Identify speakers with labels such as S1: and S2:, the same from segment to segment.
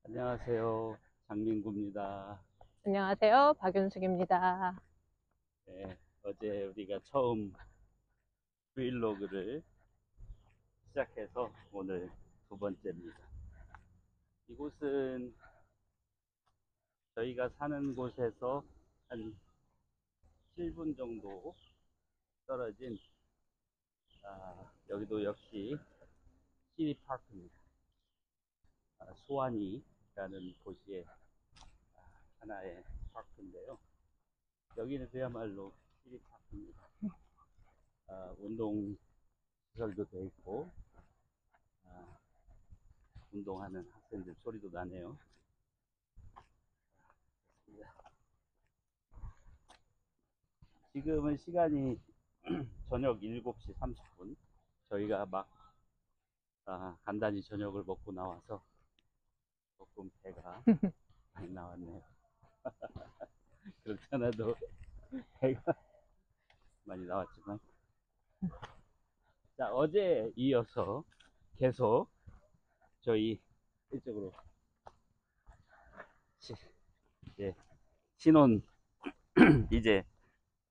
S1: 안녕하세요. 장민구입니다.
S2: 안녕하세요. 박윤숙입니다.
S1: 네, 어제 우리가 처음 브이로그를 시작해서 오늘 두 번째입니다. 이곳은 저희가 사는 곳에서 한 7분 정도 떨어진 여기도 역시 시리파크입니다. 소환이라는 도시의 하나의 파크인데요. 여기는 그야말로 시리파크입니다. 운동 시설도 되어 있고 운동하는 학생들 소리도 나네요. 지금은 시간이 저녁 7시 30분. 저희가 막 간단히 저녁을 먹고 나와서 조금 배가 많이 나왔네요. 그렇지 않아도 배가 많이 나왔지만, 자, 어제 이어서 계속 저희 이쪽으로 이제 신혼 이제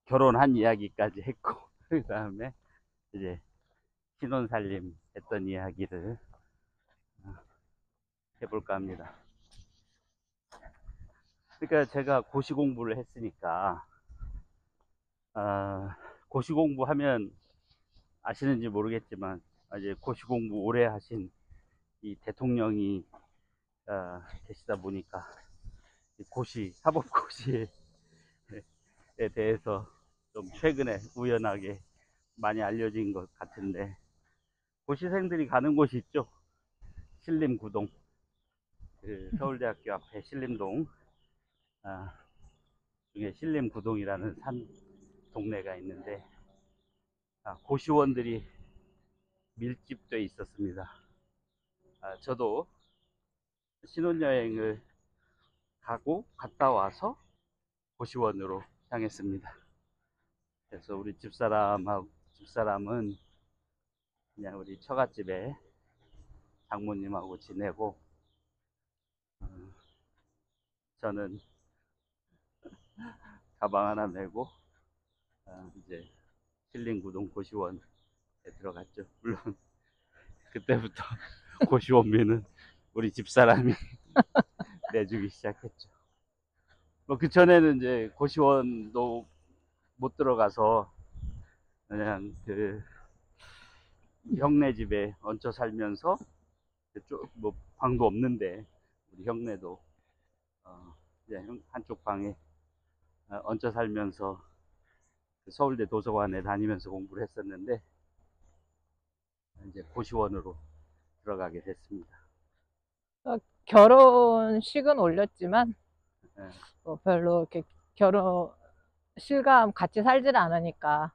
S1: 결혼한 이야기까지 했고, 그 다음에 이제 신혼 살림 했던 이야기를 해볼까 합니다. 그러니까 제가 고시 공부를 했으니까 고시 공부하면 아시는지 모르겠지만 이제 고시 공부 오래 하신 이 대통령이 계시다 보니까 고시 사법고시에 대해서 좀 최근에 우연하게 많이 알려진 것 같은데, 고시생들이 가는 곳이 있죠. 신림구동, 그 서울대학교 앞에 신림동 중에 신림구동이라는 산 동네가 있는데 고시원들이 밀집돼 있었습니다. 저도 신혼여행을 가고 갔다 와서 고시원으로 향했습니다. 그래서 우리 집사람은 그냥 우리 처갓집에 장모님하고 지내고, 저는 가방 하나 메고 이제 신림구동 고시원에 들어갔죠. 물론 그때부터 고시원비는 우리 집사람이 내주기 시작했죠. 뭐 그 전에는 이제 고시원도 못 들어가서 그냥 그 형네 집에 얹혀 살면서, 뭐 방도 없는데 우리 형네도 이제 한쪽 방에 얹혀 살면서 서울대 도서관에 다니면서 공부를 했었는데, 이제 고시원으로 들어가게 됐습니다.
S2: 결혼식은 올렸지만
S1: 예.
S2: 별로 이렇게 결혼 실감 같이 살질 않으니까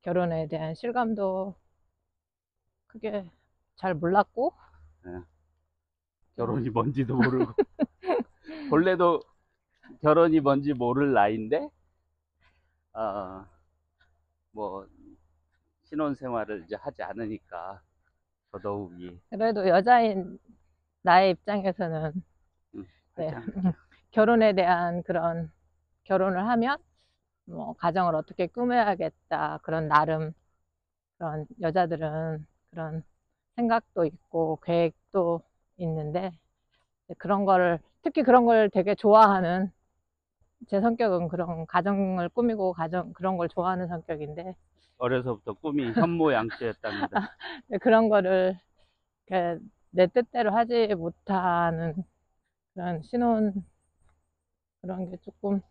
S2: 결혼에 대한 실감도 크게 잘 몰랐고,
S1: 예. 결혼이 뭔지도 모르고 본래도 결혼이 뭔지 모를 나이인데 뭐 신혼생활을 이제 하지 않으니까 더더욱이
S2: 그래도 여자인 나의 입장에서는 네,
S1: 활짝
S2: 결혼에 대한 그런, 결혼을 하면 뭐 가정을 어떻게 꾸며야겠다, 그런 나름 그런 여자들은 그런 생각도 있고 계획도 있는데, 그런 거를 특히 그런 걸 되게 좋아하는, 제 성격은 그런 가정을 꾸미고 가정 그런 걸 좋아하는 성격인데,
S1: 어려서부터 꿈이 현모양처였답니다.
S2: 그런 거를 내 뜻대로 하지 못하는 그런 신혼, 그런 게 조금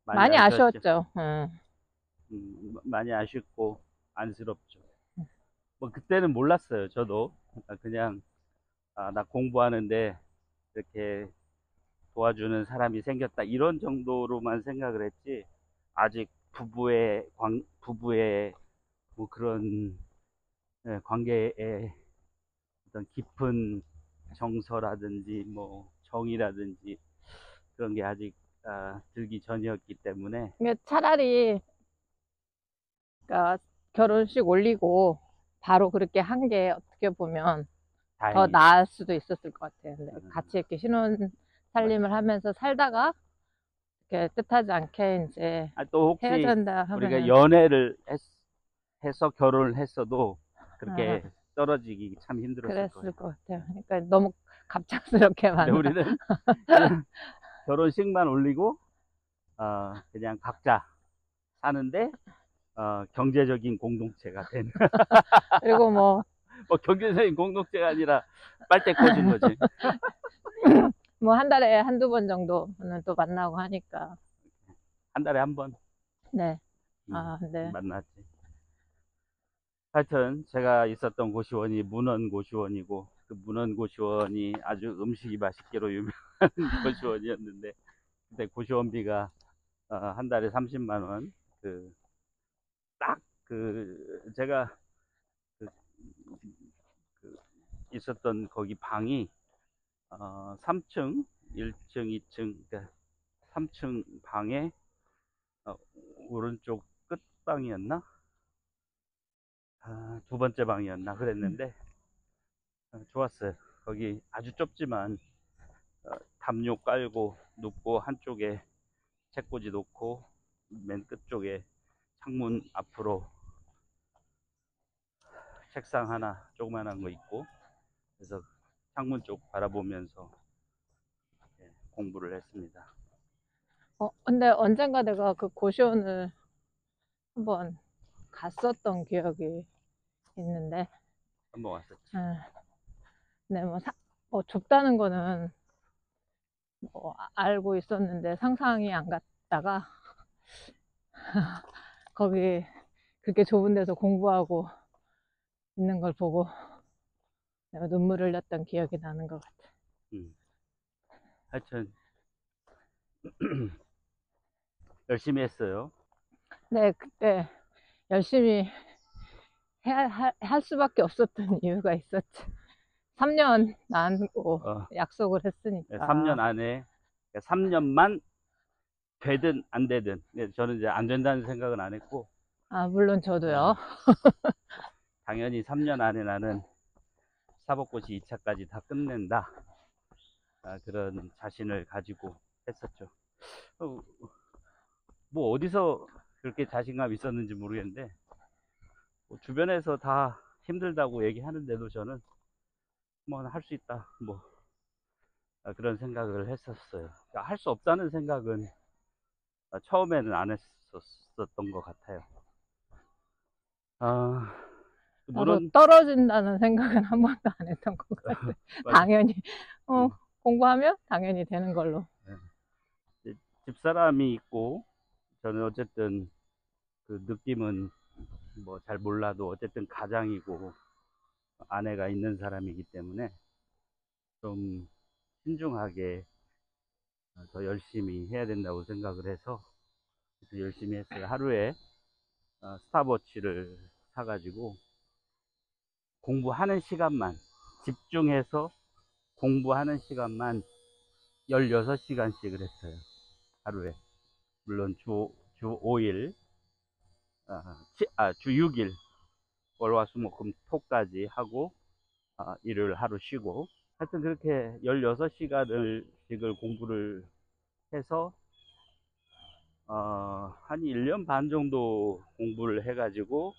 S1: 많이
S2: 많이
S1: 아쉬웠죠.
S2: 아쉬웠죠.
S1: 많이 아쉽고 안쓰럽죠. 뭐 그때는 몰랐어요. 저도 그냥 나 공부하는데 이렇게 도와주는 사람이 생겼다 이런 정도로만 생각을 했지, 아직 부부의 뭐 그런 관계에 어떤 깊은 정서라든지 뭐 정이라든지 그런 게 아직 들기 전이었기 때문에.
S2: 이게 차라리, 그러니까 결혼식 올리고 바로 그렇게 한 게 어떻게 보면 더
S1: 다행히.
S2: 나을 수도 있었을 것 같아요. 근데
S1: 음.
S2: 같이 이렇게 신혼 살림을 하면서 살다가 이렇게 뜻하지 않게 이제
S1: 또 혹시
S2: 헤어진다
S1: 우리가
S2: 하면은
S1: 연애를 해서 결혼을 했어도
S2: 아,
S1: 그렇게 떨어지기 참 힘들었을
S2: 그랬을
S1: 거예요.
S2: 것 같아요. 그러니까 너무 갑작스럽게
S1: 근데
S2: 만나.
S1: 우리는 그냥 결혼식만 올리고 그냥 각자 사는데 경제적인 공동체가 된.
S2: 그리고 뭐
S1: 경제적인 공동체가 아니라 빨대 꽂은 거지.
S2: 뭐 한 달에 한두 번 정도는 또 만나고 하니까.
S1: 한 달에 한 번
S2: 네. 네.
S1: 만났지. 하여튼 제가 있었던 고시원이 문헌고시원이고 그 문헌고시원이 아주 음식이 맛있기로 유명한 고시원이었는데 그때 고시원비가 한 달에 30만 원. 제가 그, 그 있었던 거기 방이 3층, 1층, 2층, 그러니까 3층 방에 오른쪽 끝방이었나? 두 번째 방이었나? 그랬는데 좋았어요. 거기 아주 좁지만 담요 깔고 눕고 한쪽에 책꽂이 놓고 맨 끝쪽에 창문 앞으로 책상 하나 조그만한 거 있고 그래서 창문 쪽 바라보면서 공부를 했습니다.
S2: 근데 언젠가 내가 그 고시원을 한번 갔었던 기억이 있는데,
S1: 한번 왔었지.
S2: 네, 뭐 좁다는 거는 뭐 알고 있었는데 상상이 안 갔다가 거기 그렇게 좁은 데서 공부하고 있는 걸 보고 내가 눈물을 흘렸던 기억이 나는 것 같아.
S1: 하여튼 열심히 했어요.
S2: 네, 그때 열심히 할 수밖에 없었던 이유가 있었지. 3년 나누고 약속을 했으니까.
S1: 3년 안에 3년만 되든 안 되든 저는 이제 안 된다는 생각은 안 했고
S2: 물론 저도요.
S1: 당연히 3년 안에 나는 사법고시 2차까지 다 끝낸다. 그런 자신을 가지고 했었죠. 뭐 어디서 그렇게 자신감이 있었는지 모르겠는데 뭐 주변에서 다 힘들다고 얘기하는데도 저는 뭐 할 수 있다 뭐 그런 생각을 했었어요. 그러니까 할 수 없다는 생각은 처음에는 안 했었던 것 같아요.
S2: 나도
S1: 물론
S2: 떨어진다는 생각은 한 번도 안 했던 것 같아. 당연히 공부하면 당연히 되는 걸로.
S1: 집사람이 있고 저는 어쨌든 그 느낌은 뭐 잘 몰라도 어쨌든 가장이고 아내가 있는 사람이기 때문에 좀 신중하게 더 열심히 해야 된다고 생각을 해서 열심히 했어요. 하루에 스탑워치를 사가지고 공부하는 시간만 집중해서 공부하는 시간만 16시간씩을 했어요. 하루에. 물론 주 5일, 주 6일, 월화수목금토까지 하고, 일요일 하루 쉬고, 하여튼 그렇게 16시간씩을 공부를 해서, 한 1년 반 정도 공부를 해가지고,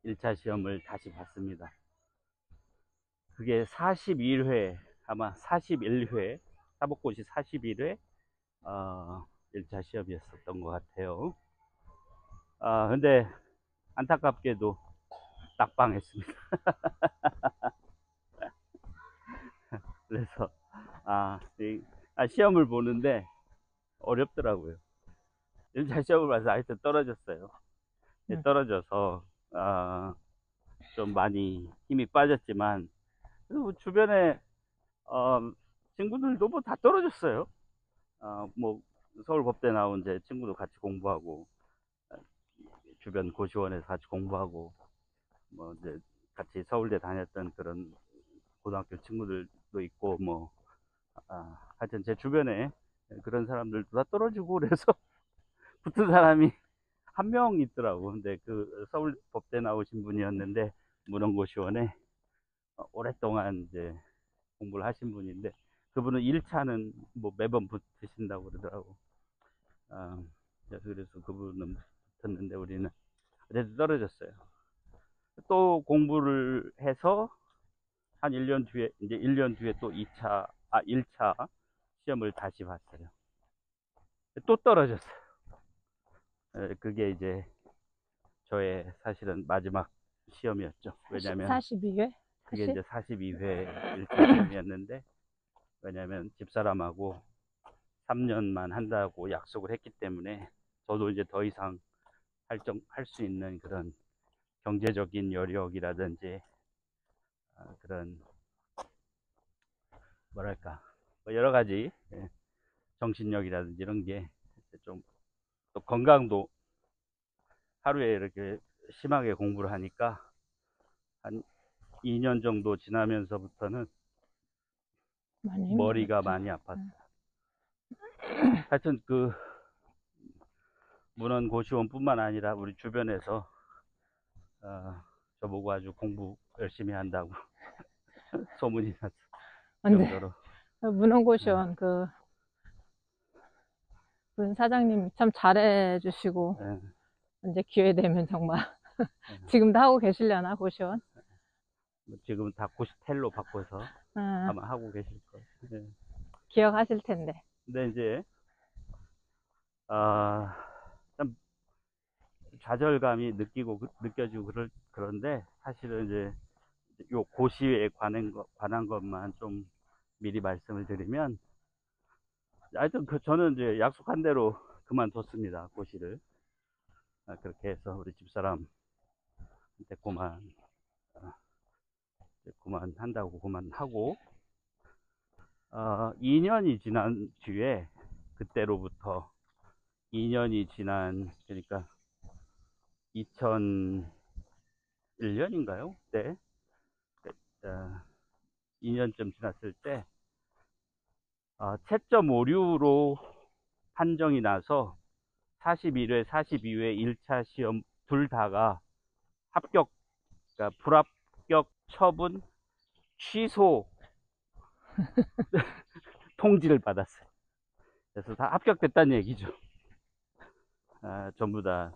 S1: 1차 시험을 다시 봤습니다. 그게 41회, 아마 41회, 사법고시 41회, 1차 시험이었었던 것 같아요. 근데 안타깝게도 낙방했습니다. 그래서 시험을 보는데 어렵더라고요. 1차 시험을 봐서 하여튼 떨어졌어요. 떨어져서 좀 많이 힘이 빠졌지만 그래도 주변에 친구들도 뭐 다 떨어졌어요. 뭐 서울법대 나온 제 친구도 같이 공부하고 주변 고시원에서 같이 공부하고 뭐 이제 같이 서울대 다녔던 그런 고등학교 친구들도 있고 뭐 하여튼 제 주변에 그런 사람들도 다 떨어지고 그래서 붙은 사람이 한 명 있더라고. 근데 그 서울법대 나오신 분이었는데 문헌고시원에 오랫동안 이제 공부를 하신 분인데, 그분은 1차는 뭐 매번 붙으신다고 그러더라고. 그래서 그분은 붙었는데 우리는 그래도 떨어졌어요. 또 공부를 해서 한 1년 뒤에, 이제 1년 뒤에 또 1차 시험을 다시 봤어요. 또 떨어졌어요. 그게 이제 저의 사실은 마지막 시험이었죠. 왜냐면
S2: 42회?
S1: 그게
S2: 40?
S1: 이제 42회 1차 시험이었는데, 왜냐면 집사람하고 3년만 한다고 약속을 했기 때문에 저도 이제 더 이상 할 수 있는 그런 경제적인 여력이라든지 그런 뭐랄까 뭐 여러 가지 정신력이라든지 이런 게 좀, 또 건강도 하루에 이렇게 심하게 공부를 하니까 한 2년 정도 지나면서부터는
S2: 많이
S1: 머리가
S2: 힘들었죠.
S1: 많이 아팠어요. 하여튼 그 문헌고시원뿐만 아니라 우리 주변에서 저보고 아주 공부 열심히 한다고 소문이 났을
S2: 근데
S1: 정도로.
S2: 문헌고시원 문 사장님이 참 잘해주시고, 이제 기회 되면 정말 지금도 하고 계시려나 고시원?
S1: 지금 다 고시텔로 바꿔서
S2: 아,
S1: 아마 하고 계실 거예요.
S2: 기억하실 텐데.
S1: 근데 이제 참 좌절감이 느껴지고 그런데 사실은 이제 요 고시에 관한 것만 좀 미리 말씀을 드리면, 하여튼 저는 이제 약속한 대로 그만뒀습니다, 고시를. 그렇게 해서 우리 집사람한테 그만한다고 그만하고, 2년이 지난 뒤에, 그때로부터 2년이 지난, 그러니까 2001년인가요? 그때 2년쯤 지났을 때 채점 오류로 판정이 나서 41회, 42회 1차 시험 둘 다가 합격, 그러니까 불합격 처분 취소 통지를 받았어요. 그래서 다 합격됐다는 얘기죠. 전부 다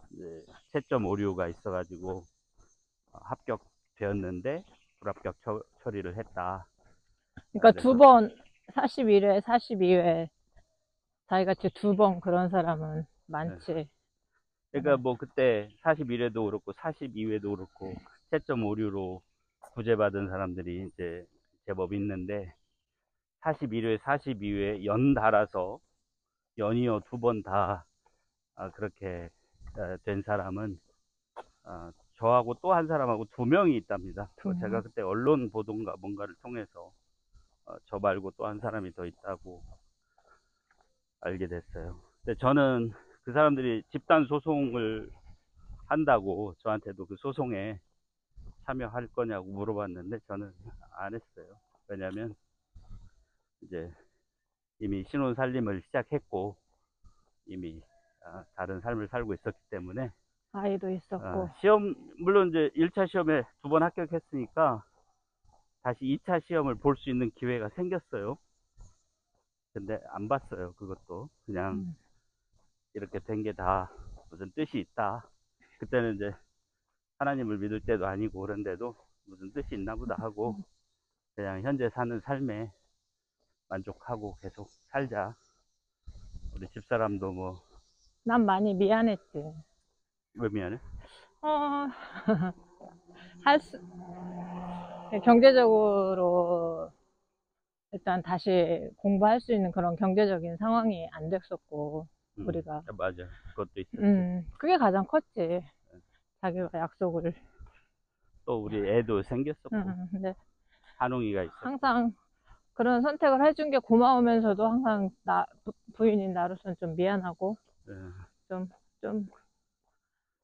S1: 채점 오류가 있어가지고 합격되었는데 불합격 처리를 했다.
S2: 그러니까
S1: 그래서
S2: 2번, 41회, 42회, 자기같이 2번 그런 사람은 많지.
S1: 그러니까 뭐 그때 41회도 그렇고 42회도 그렇고 채점 오류로 구제받은 사람들이 이제 제법 있는데, 41회, 42회 연달아서 연이어 2번 다 그렇게 된 사람은 저하고 또 한 사람하고 2명이 있답니다. 제가 그때 언론 보도인가 뭔가를 통해서 저 말고 또 한 사람이 더 있다고 알게 됐어요. 근데 저는 그 사람들이 집단 소송을 한다고 저한테도 그 소송에 참여할 거냐고 물어봤는데 저는 안 했어요. 왜냐면 이제 이미 신혼 살림을 시작했고 이미 다른 삶을 살고 있었기 때문에,
S2: 아이도 있었고.
S1: 시험, 물론 이제 1차 시험에 2번 합격했으니까 다시 2차 시험을 볼 수 있는 기회가 생겼어요. 근데 안 봤어요. 그것도 그냥 이렇게 된 게 다 무슨 뜻이 있다. 그때는 이제 하나님을 믿을 때도 아니고 그런데도 무슨 뜻이 있나 보다 하고 그냥 현재 사는 삶에 만족하고 계속 살자. 우리 집사람도 뭐.
S2: 난 많이 미안했지.
S1: 왜 미안해?
S2: 할 수, 경제적으로 일단 다시 공부할 수 있는 그런 경제적인 상황이 안 됐었고, 우리가.
S1: 맞아. 그것도 있었지.
S2: 그게 가장 컸지. 자기가 약속을.
S1: 또 우리 애도 생겼었고,
S2: 근데
S1: 한웅이가 있었고.
S2: 항상 그런 선택을 해준 게 고마우면서도 항상 부인인 나로서는 좀 미안하고,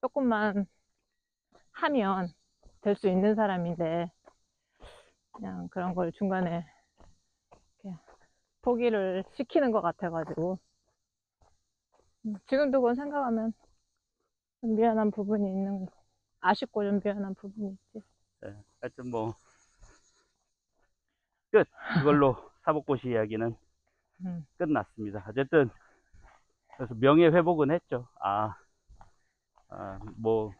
S2: 조금만 하면 될 수 있는 사람인데, 그냥 그런 걸 중간에 이렇게 포기를 시키는 것 같아가지고, 지금도 그건 생각하면 좀 미안한 부분이 있는, 아쉽고 좀 미안한 부분이 있지.
S1: 하여튼 뭐, 끝. 그걸로 사법고시 이야기는
S2: 음.
S1: 끝났습니다. 어쨌든 그래서 명예회복은 했죠. 뭐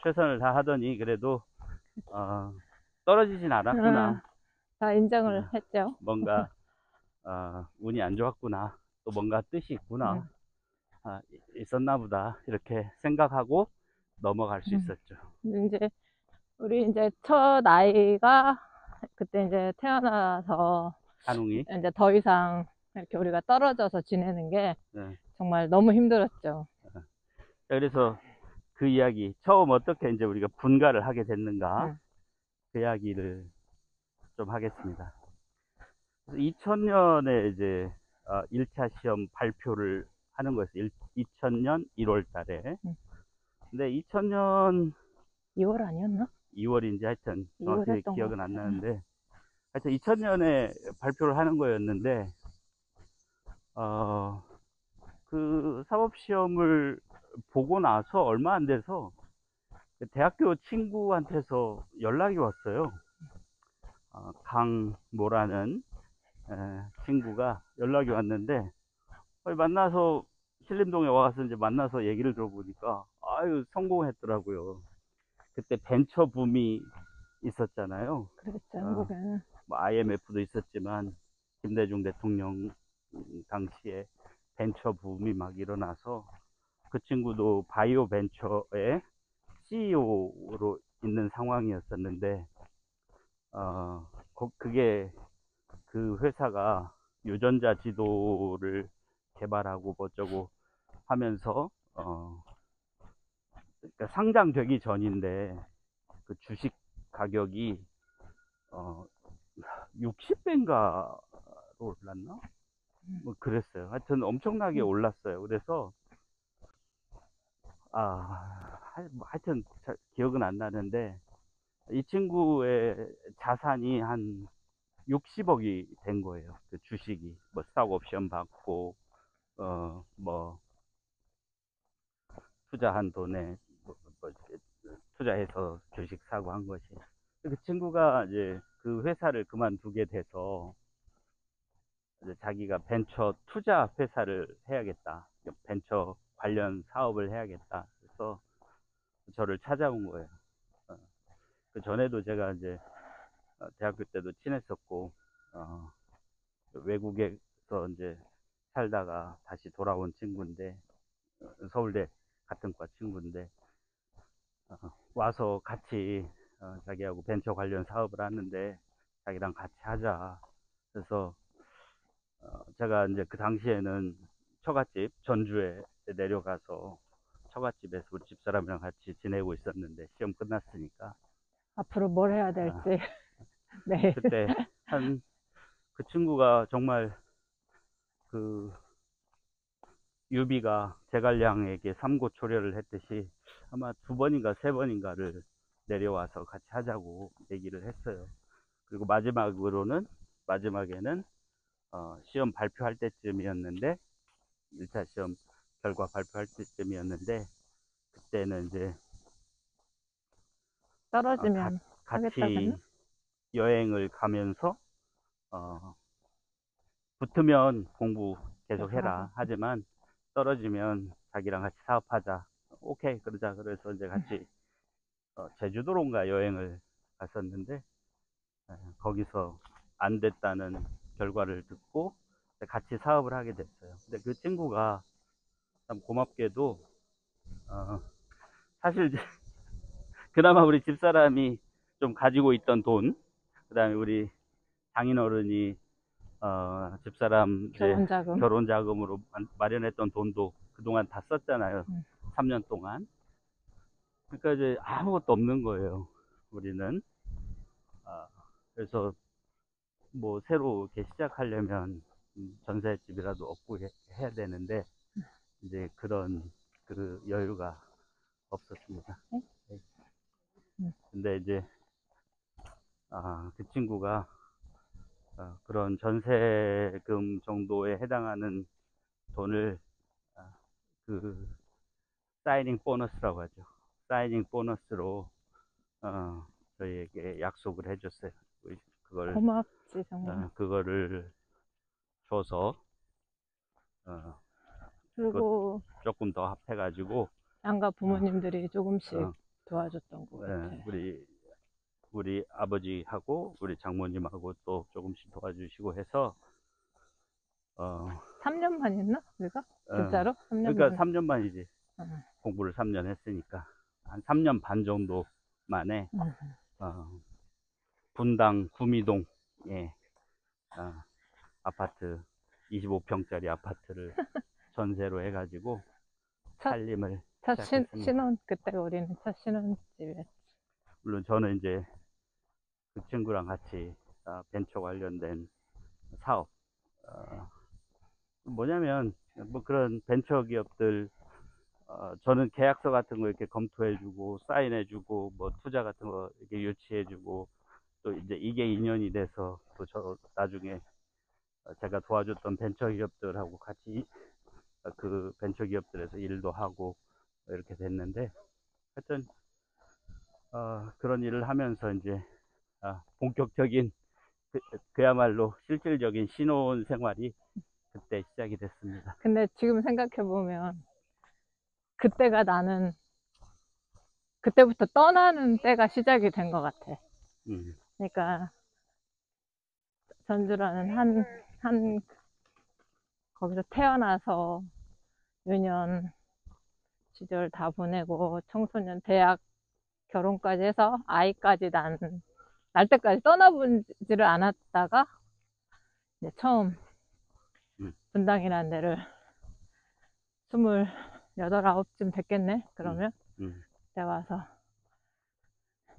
S1: 최선을 다하더니 그래도 떨어지진 않았구나.
S2: 다 인정을
S1: 어,
S2: 했죠.
S1: 뭔가 운이 안 좋았구나. 또 뭔가 뜻이 있구나. 있었나 보다. 이렇게 생각하고 넘어갈 수 있었죠.
S2: 이제 우리 이제 첫 아이가 그때 이제 태어나서
S1: 한웅이.
S2: 이제 더 이상 이렇게 우리가 떨어져서 지내는 게
S1: 네.
S2: 정말 너무 힘들었죠.
S1: 그래서 그 이야기, 처음 어떻게 이제 우리가 분가를 하게 됐는가, 그 이야기를 좀 하겠습니다. 2000년에 이제 1차 시험 발표를 하는 거였어요. 2000년 1월 달에. 근데 2000년
S2: 2월 아니었나?
S1: 2월인지 하여튼
S2: 2월
S1: 정확히
S2: 했던 것
S1: 기억은 안
S2: 같아요.
S1: 나는데, 하여튼 2000년에 발표를 하는 거였는데, 그 사법시험을 보고 나서 얼마 안 돼서 대학교 친구한테서 연락이 왔어요. 강모라는 친구가 연락이 왔는데, 만나서 신림동에 와서 이제 만나서 얘기를 들어보니까 아유 성공했더라고요. 그때 벤처 붐이 있었잖아요.
S2: 그랬죠, 한국에는.
S1: 뭐 IMF도 있었지만 김대중 대통령 당시에 벤처 붐이 막 일어나서 그 친구도 바이오 벤처의 CEO로 있는 상황이었었는데 그게 그 회사가 유전자 지도를 개발하고 뭐저고 하면서 그러니까 상장되기 전인데 그 주식 가격이 60배인가로 올랐나? 뭐 그랬어요. 하여튼 엄청나게 올랐어요. 그래서 하여튼 기억은 안 나는데 이 친구의 자산이 한 60억이 된 거예요. 그 주식이 뭐 스탁 옵션 받고 뭐 투자한 돈에 뭐 투자해서 주식 사고 한 것이. 그 친구가 이제 그 회사를 그만두게 돼서 이제 자기가 벤처 투자 회사를 해야겠다. 벤처 관련 사업을 해야겠다. 그래서 저를 찾아온 거예요. 그 전에도 제가 이제 대학교 때도 친했었고 외국에서 이제 살다가 다시 돌아온 친구인데 서울대 같은 과 친구인데 와서 같이 자기하고 벤처 관련 사업을 하는데 자기랑 같이 하자. 그래서 제가 이제 그 당시에는 처갓집 전주에 내려가서 처갓집에서 우리 집사람이랑 같이 지내고 있었는데 시험 끝났으니까
S2: 앞으로 뭘 해야 될지. 네.
S1: 그때 그 친구가 정말 그 유비가 제갈량에게 삼고초려를 했듯이 아마 2번인가 3번인가를 내려와서 같이 하자고 얘기를 했어요. 그리고 마지막에는 시험 발표할 때쯤이었는데 1차 시험 결과 발표할 때쯤이었는데 그때는 이제
S2: 떨어지면 하겠다고
S1: 같이
S2: 했나?
S1: 여행을 가면서 붙으면 공부 계속 해라. 하지만 떨어지면 자기랑 같이 사업하자. 오케이 그러자. 그래서 이제 같이 제주도론가 여행을 갔었는데 거기서 안 됐다는 결과를 듣고 같이 사업을 하게 됐어요. 근데 그 친구가 참 고맙게도 사실 그나마 우리 집사람이 좀 가지고 있던 돈, 그 다음에 우리 장인어른이 집사람
S2: 결혼자금.
S1: 결혼 자금으로 마련했던 돈도 그동안 다 썼잖아요. 3년 동안. 그러니까 이제 아무것도 없는 거예요. 우리는. 그래서 뭐 새로 이렇게 시작하려면 전셋집이라도 얻고 해야 되는데 이제 그런 그 여유가 없었습니다. 근데 이제 그 친구가 그런 전세금 정도에 해당하는 돈을 그 사이닝 보너스라고 하죠. 사이닝 보너스로 저희에게 약속을 해줬어요. 그걸
S2: 고맙죠. 그렇지, 정말.
S1: 그거를 줘서
S2: 그리고
S1: 조금 더 합해가지고
S2: 양가 부모님들이 조금씩
S1: 어,
S2: 도와줬던 것 같아.
S1: 우리 아버지하고 우리 장모님하고 또 조금씩 도와주시고 해서
S2: 3년 만이었나? 우리가? 진짜로? 3년
S1: 그러니까
S2: 만에.
S1: 3년 만이지.
S2: 응.
S1: 공부를 3년 했으니까 한 3년 반 정도 만에
S2: 응.
S1: 분당 구미동에 아파트 25평짜리 아파트를 전세로 해가지고
S2: 첫,
S1: 살림을
S2: 첫
S1: 시작했습니다.
S2: 신혼, 그때가 우리는 첫 신혼집에.
S1: 물론 저는 이제 그 친구랑 같이 벤처 관련된 사업 뭐냐면 뭐 그런 벤처 기업들 저는 계약서 같은 거 이렇게 검토해주고 사인해주고 뭐 투자 같은 거 이렇게 유치해주고 또 이제 이게 인연이 돼서 또 저 나중에 제가 도와줬던 벤처 기업들하고 같이 그 벤처 기업들에서 일도 하고 이렇게 됐는데 하여튼 그런 일을 하면서 이제 본격적인 그야말로 실질적인 신혼 생활이 그때 시작이 됐습니다.
S2: 근데 지금 생각해보면, 그때가 나는, 그때부터 떠나는 때가 시작이 된 것 같아. 그러니까, 전주라는 거기서 태어나서 유년 시절 다 보내고, 청소년, 대학, 결혼까지 해서 아이까지 날 때까지 떠나보지를 않았다가, 이제 처음 분당이라는 데를 28, 9쯤 됐겠네, 그러면? 그때 와서.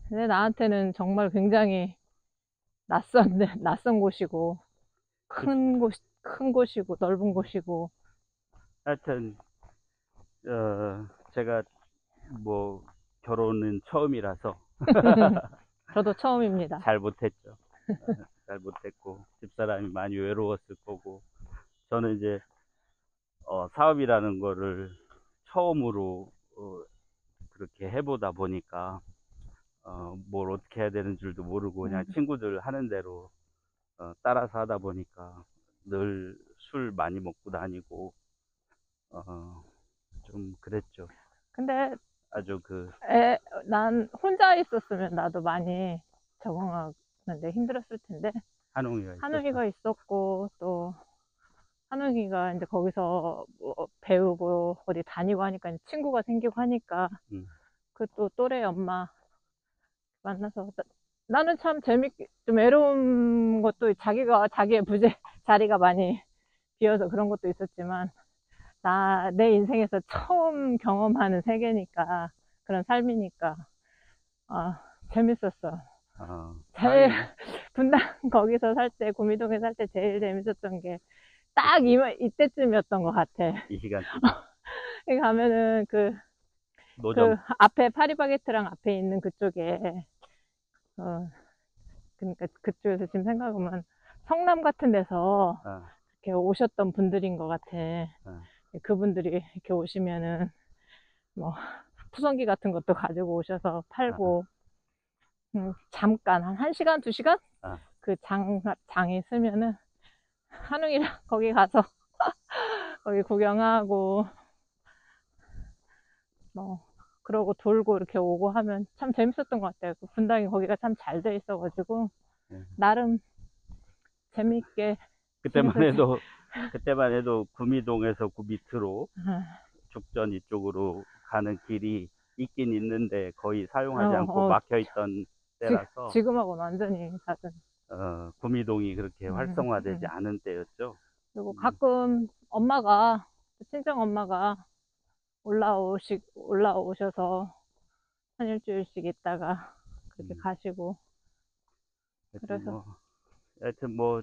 S2: 근데 나한테는 정말 굉장히 낯선 곳이고, 큰 곳이고, 넓은 곳이고.
S1: 하여튼 제가 뭐 결혼은 처음이라서
S2: 저도 처음입니다.
S1: 잘 못했죠. 잘 못했고 집사람이 많이 외로웠을 거고 저는 이제 사업이라는 거를 처음으로 그렇게 해보다 보니까 뭘 어떻게 해야 되는 줄도 모르고 그냥 친구들 하는 대로 따라서 하다 보니까 늘 술 많이 먹고 다니고 좀 그랬죠.
S2: 근데
S1: 아주
S2: 난 혼자 있었으면 나도 많이 적응하는데 힘들었을 텐데,
S1: 한웅이가 있었어.
S2: 한웅이가 있었고, 또 한웅이가 이제 거기서 뭐 배우고 어디 다니고 하니까 이제 친구가 생기고 하니까 그 또 또래 엄마 만나서 나는 참 재밌게 좀 외로운 것도 자기의 자리가 많이 비어서 그런 것도 있었지만 내 인생에서 처음 경험하는 세계니까 그런 삶이니까 재밌었어. 제일 분당 거기서 살 때 구미동에 살 때 제일 재밌었던 게 딱 이때쯤이었던 것 같아.
S1: 이 시간
S2: 가면은
S1: 노점
S2: 앞에 파리바게트랑 앞에 있는 그쪽에 그러니까 그쪽에서 지금 생각하면 성남 같은 데서 이렇게 오셨던 분들인 것 같아. 그분들이 이렇게 오시면은 뭐 푸성기 같은 것도 가지고 오셔서 팔고 잠깐 한 1시간, 2시간 그 장이 쓰면은 한웅이랑 거기 가서 거기 구경하고 뭐 그러고 돌고 이렇게 오고 하면 참 재밌었던 것 같아요. 분당이 거기가 참 잘 돼 있어가지고 나름 재밌게
S1: 그때만 해도 구미동에서 구밑으로 죽전 이쪽으로 가는 길이 있긴 있는데 거의 사용하지 않고 막혀있던 때라서
S2: 지금하고는 완전히 다른
S1: 구미동이 그렇게 활성화되지 않은 때였죠.
S2: 그리고 가끔 친정 엄마가 올라오셔서 한 일주일씩 있다가 그렇게 가시고 그래서
S1: 하여튼 뭐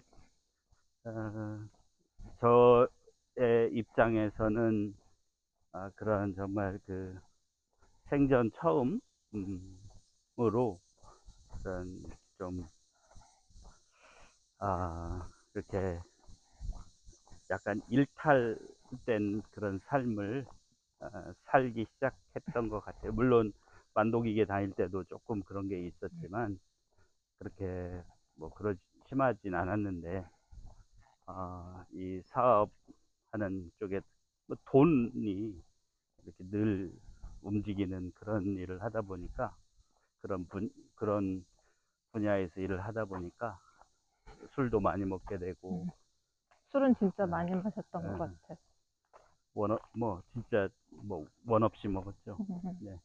S1: 저의 입장에서는 그런 정말 그 생전 처음으로 그런 좀 그렇게 약간 일탈된 그런 삶을 살기 시작했던 것 같아요. 물론 만독이계 다닐 때도 조금 그런 게 있었지만 그렇게 뭐 심하진 않았는데, 이 사업하는 쪽에 뭐 돈이 이렇게 늘 움직이는 그런 일을 하다 보니까, 그런 분야에서 일을 하다 보니까 술도 많이 먹게 되고,
S2: 술은 진짜
S1: 예,
S2: 많이 마셨던
S1: 예,
S2: 것 같아.
S1: 진짜 원 없이 먹었죠. 네.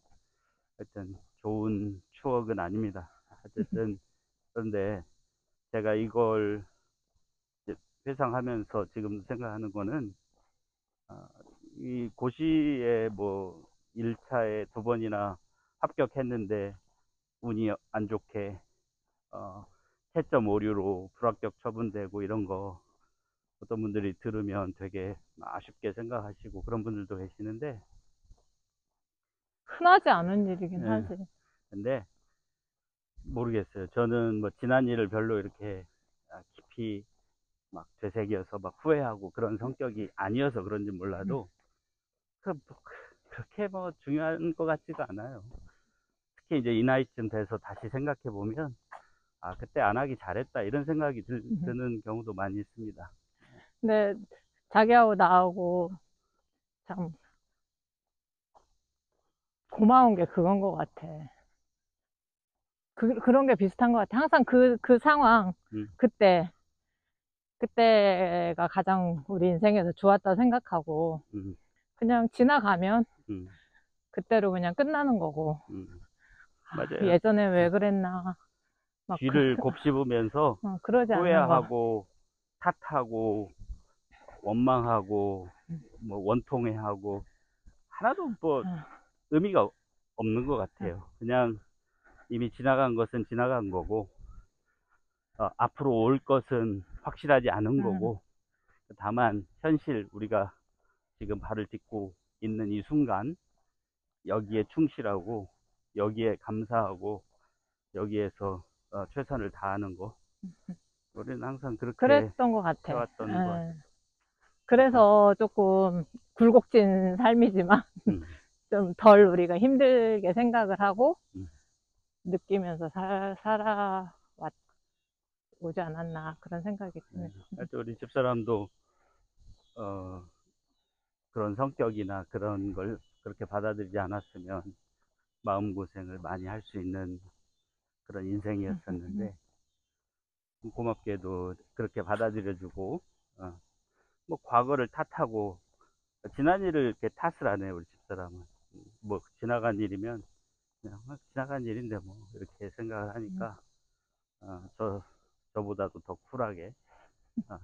S1: 하여튼 좋은 추억은 아닙니다. 어쨌든 그런데 제가 이걸 이제 회상하면서 지금 생각하는 거는, 아, 이 고시에 뭐 1차에 2번이나 합격했는데 운이 안 좋게 채점 오류로 불합격 처분되고 이런 거 어떤 분들이 들으면 되게 아쉽게 생각하시고 그런 분들도 계시는데,
S2: 흔하지 않은 일이긴
S1: 예,
S2: 하지.
S1: 근데 모르겠어요. 저는 뭐 지난 일을 별로 이렇게 깊이 막 되새겨서 막 후회하고 그런 성격이 아니어서 그런지 몰라도 그렇게 뭐 중요한 것 같지가 않아요. 특히 이제 이 나이쯤 돼서 다시 생각해 보면, 그때 안 하기 잘했다 이런 생각이 드는 경우도 많이 있습니다.
S2: 근데 자기하고 나하고 참 고마운 게 그건 것 같아. 그런 게 비슷한 것 같아. 항상 그 상황,
S1: 음,
S2: 그때가 가장 우리 인생에서 좋았다 생각하고,
S1: 음,
S2: 그냥 지나가면
S1: 음,
S2: 그때로 그냥 끝나는 거고,
S1: 음. 맞아요.
S2: 예전에 왜 그랬나, 막
S1: 뒤를 곱씹으면서
S2: 그러지 않는 거.
S1: 후회하고 탓하고 원망하고 뭐 원통해하고 하나도 뭐 의미가 없는 것 같아요. 그냥 이미 지나간 것은 지나간 거고, 앞으로 올 것은 확실하지 않은 거고, 다만 현실 우리가 지금 발을 딛고 있는 이 순간 여기에 충실하고 여기에 감사하고 여기에서 최선을 다하는 거, 우리는 항상 그렇게
S2: 그랬던 것 같아.
S1: 해왔던 것 같아요.
S2: 그래서 조금 굴곡진 삶이지만,
S1: 음,
S2: 좀 덜 우리가 힘들게 생각을 하고,
S1: 음,
S2: 느끼면서 살아오지 않았나, 그런 생각이 드네.
S1: 하여튼 우리 집사람도 어, 그런 성격이나 그런 걸 그렇게 받아들이지 않았으면 마음고생을 많이 할 수 있는 그런 인생이었었는데, 고맙게도 그렇게 받아들여주고, 뭐 과거를 탓하고 지난 일을 이렇게 탓을 안 해요. 우리 집사람은 뭐 지나간 일이면 그냥 지나간 일인데 뭐 이렇게 생각을 하니까, 저보다도 더 쿨하게, 어,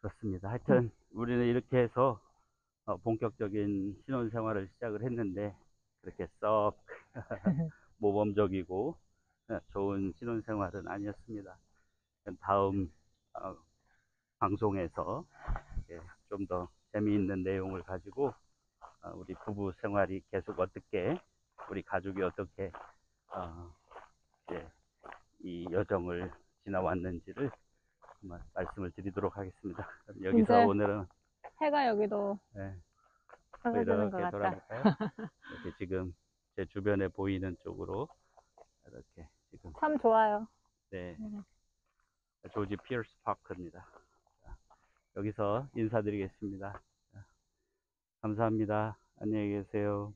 S1: 그렇습니다. 하여튼 우리는 이렇게 해서 본격적인 신혼생활을 시작을 했는데, 그렇게 썩 모범적이고 좋은 신혼생활은 아니었습니다. 다음 방송에서 좀 더 재미있는 내용을 가지고, 우리 부부 생활이 계속 어떻게, 우리 가족이 어떻게 이제 이 여정을 지나왔는지를 말씀을 드리도록 하겠습니다. 여기서
S2: 이제
S1: 오늘은
S2: 해가 여기도
S1: 네,
S2: 사라지는 것
S1: 이렇게
S2: 같다.
S1: 돌아갈까요? 이렇게 지금 제 주변에 보이는 쪽으로 이렇게 지금,
S2: 참 좋아요.
S1: 네, 조지 피어스 파크입니다. 여기서 인사드리겠습니다. 감사합니다. 안녕히 계세요.